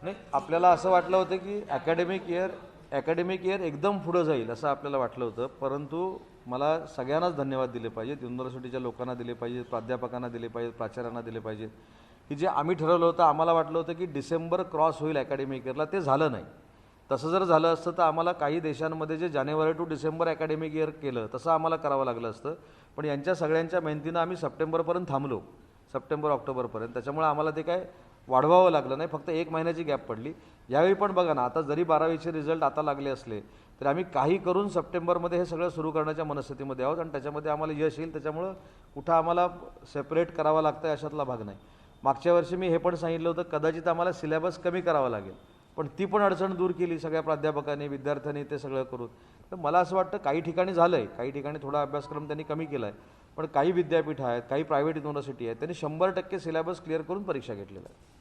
नाही, आपल्याला असं वाटलं होतं की अकॅडमिक इयर एकदम पुढं जाईल असं आपल्याला वाटलं होतं, परंतु मला सगळ्यांनाच धन्यवाद दिले पाहिजेत. युनिव्हर्सिटीच्या लोकांना दिले पाहिजेत, प्राध्यापकांना दिले पाहिजेत, प्राचार्यांना दिले पाहिजेत, की जे आम्ही ठरवलं होतं. आम्हाला वाटलं होतं की डिसेंबर क्रॉस होईल अकॅडमिक इयरला, ते झालं नाही. तसं जर झालं असतं तर आम्हाला काही देशांमध्ये जे जानेवारी टू डिसेंबर अकॅडमिक इयर केलं तसं आम्हाला करावं लागलं असतं. पण यांच्या सगळ्यांच्या मेहनतीनं आम्ही सप्टेंबरपर्यंत थांबलो, सप्टेंबर ऑक्टोबरपर्यंत. त्याच्यामुळे आम्हाला ते काय वाढवावं लागलं नाही, फक्त 1 महिन्याची गॅप पडली. यावेळी पण बघा ना, आता जरी 12वीचे रिझल्ट आता लागले असले तर आम्ही काही करून सप्टेंबरमध्ये हे सगळं सुरू करण्याच्या मनस्थितीमध्ये आहोत आणि त्याच्यामध्ये आम्हाला यश येईल. त्याच्यामुळं कुठं आम्हाला सेपरेट करावं लागतं अशातला भाग नाही. मागच्या वर्षी मी हे पण सांगितलं होतं कदाचित आम्हाला सिलेबस कमी करावा लागेल, पण ती पण अडचण दूर केली सगळ्या प्राध्यापकांनी, विद्यार्थ्यांनी ते सगळं करून. तर मला असं वाटतं काही ठिकाणी झालं आहे, काही ठिकाणी थोडा अभ्यासक्रम त्यांनी कमी केला आहे, पण काही विद्यापीठ आहेत, काही प्रायव्हेट युनिव्हर्सिटी आहेत, त्यांनी 100% सिलेबस क्लिअर करून परीक्षा घेतलेल्या आहे.